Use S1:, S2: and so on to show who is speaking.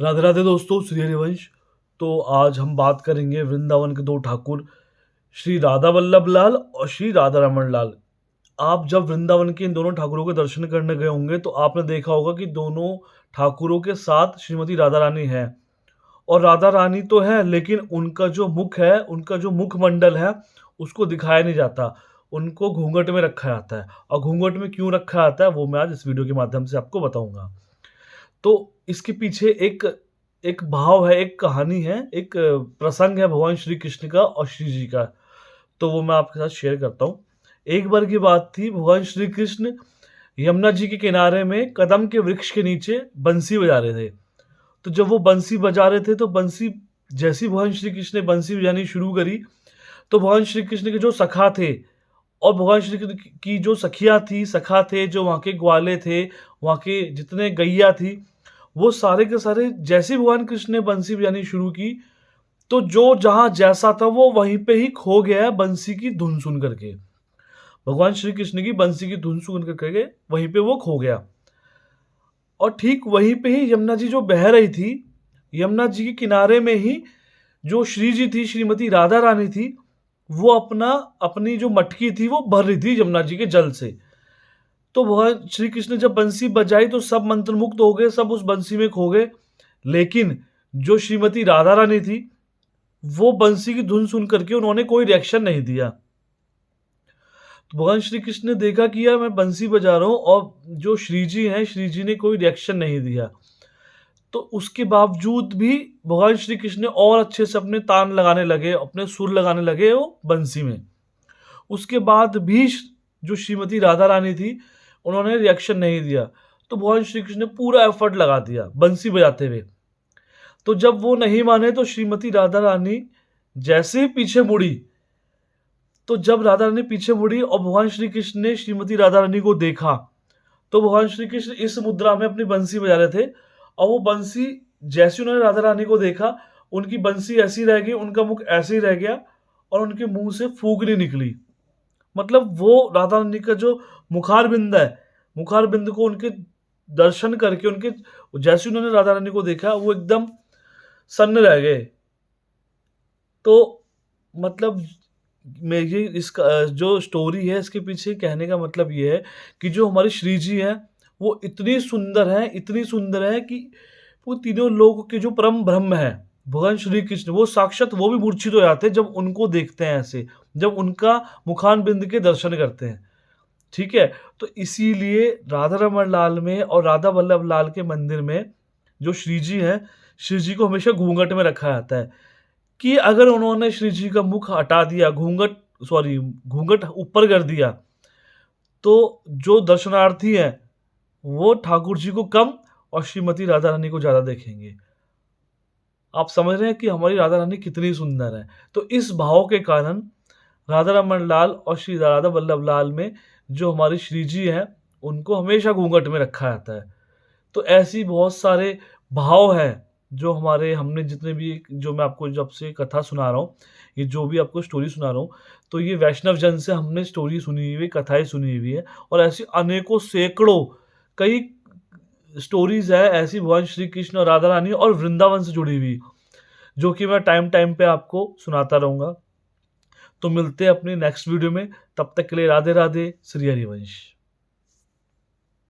S1: राधे राधे दोस्तों, श्री हरिवंश। तो आज हम बात करेंगे वृंदावन के दो ठाकुर, श्री राधा वल्लभ लाल और श्री राधा रमन लाल। आप जब वृंदावन के इन दोनों ठाकुरों के दर्शन करने गए होंगे तो आपने देखा होगा कि दोनों ठाकुरों के साथ श्रीमती राधा रानी है। और राधा रानी तो है, लेकिन उनका जो मुख है, उनका जो मुखमंडल है, उसको दिखाया नहीं जाता। उनको घूंघट में रखा जाता है। और घूंघट में क्यों रखा जाता है वो मैं आज इस वीडियो के माध्यम से आपको बताऊंगा। तो इसके पीछे एक एक भाव है, एक कहानी है, एक प्रसंग है भगवान श्री कृष्ण का और श्री जी का। तो वो मैं आपके साथ शेयर करता हूँ। एक बार की बात थी, भगवान श्री कृष्ण यमुना जी के किनारे में कदम के वृक्ष के नीचे बंसी बजा रहे थे। तो जब वो बंसी बजा रहे थे तो बंसी जैसे ही भगवान श्री कृष्ण ने बंसी बजानी शुरू करी, तो भगवान श्री कृष्ण के जो सखा थे और भगवान श्री कृष्ण की जो सखियाँ थी, सखा थे, जो वहाँ के ग्वाले थे, वहाँ के जितने गैया थी, वो सारे के सारे जैसे ही भगवान कृष्ण ने बंसी बजानी शुरू की, तो जो जहाँ जैसा था वो वहीं पे ही खो गया है बंसी की धुन सुन करके। भगवान श्री कृष्ण की बंसी की धुन सुन करके वहीं पे वो खो गया। और ठीक वहीं पे ही यमुना जी जो बह रही थी, यमुना जी के किनारे में ही जो श्री जी थी, श्रीमती राधा रानी थी, वो अपनी जो मटकी थी वो भर रही थी यमुना जी के जल से। तो भगवान श्री कृष्ण ने जब बंसी बजाई तो सब मंत्रमुग्ध हो गए, सब उस बंसी में खो गए। लेकिन जो श्रीमती राधा रानी थी, वो बंसी की धुन सुन करके उन्होंने कोई रिएक्शन नहीं दिया। तो भगवान श्री कृष्ण ने देखा कि यार मैं बंसी बजा रहा हूँ और जो श्री जी हैं, श्री जी ने कोई रिएक्शन नहीं दिया। तो उसके बावजूद भी भगवान श्री कृष्ण ने और अच्छे से अपने तान लगाने लगे, अपने सुर लगाने लगे वो बंसी में। उसके बाद भी जो श्रीमती राधा रानी थी, उन्होंने रिएक्शन नहीं दिया। तो भगवान श्री कृष्ण ने पूरा एफर्ट लगा दिया बंसी बजाते हुए। तो जब वो नहीं माने तो श्रीमती राधा रानी जैसे ही पीछे मुड़ी, तो जब राधा रानी पीछे मुड़ी और भगवान श्री कृष्ण ने श्रीमती राधा रानी को देखा, तो भगवान श्री कृष्ण इस मुद्रा में अपनी बंसी बजा रहे थे। और वो बंसी जैसे उन्होंने राधा रानी को देखा, उनकी बंसी ऐसी रह गई, उनका मुख ऐसे ही रह गया और उनके मुंह से फूंकनी निकली। मतलब वो राधा रानी का जो मुखार बिंद है, मुखार बिंद को उनके दर्शन करके, उनके जैसे उन्होंने राधा रानी को देखा, वो एकदम सन्न रह गए। तो मतलब मैं ये इसका जो स्टोरी है, इसके पीछे कहने का मतलब ये है कि जो हमारी श्री जी हैं, वो इतनी सुंदर है कि वो तीनों लोगों के जो परम ब्रह्म है, भगवान श्री कृष्ण, वो साक्षात वो भी मूर्छित हो जाते हैं जब उनको देखते हैं ऐसे, जब उनका मुखान बिंद के दर्शन करते हैं। ठीक है? तो इसीलिए राधा रमण लाल में और राधा वल्लभ लाल के मंदिर में जो श्री जी हैं, श्री जी को हमेशा घूंघट में रखा जाता है कि अगर उन्होंने श्री जी का मुख हटा दिया, घूंघट ऊपर कर दिया, तो जो दर्शनार्थी हैं, वो ठाकुर जी को कम और श्रीमती राधा रानी को ज़्यादा देखेंगे। आप समझ रहे हैं कि हमारी राधा रानी कितनी सुंदर है। तो इस भाव के कारण राधा रमण लाल और श्री राधा वल्लभ लाल में जो हमारी श्री जी हैं, उनको हमेशा घूंघट में रखा जाता है। तो ऐसी बहुत सारे भाव हैं, जो हमारे हमने जितने भी जो मैं आपको जब से कथा सुना रहा हूँ, ये जो भी आपको स्टोरी सुना रहा हूँ, तो ये वैष्णव जन से हमने स्टोरी सुनी हुई, कथाएँ सुनी हुई है। और ऐसी अनेकों सैकड़ों कई स्टोरीज़ है ऐसी भगवान श्री कृष्ण और राधा रानी और वृंदावन से जुड़ी हुई, जो कि मैं टाइम-टाइम पे आपको सुनाता रहूँगा। तो मिलते हैं अपनी नेक्स्ट वीडियो में, तब तक के लिए राधे-राधे, श्री हरिवंश।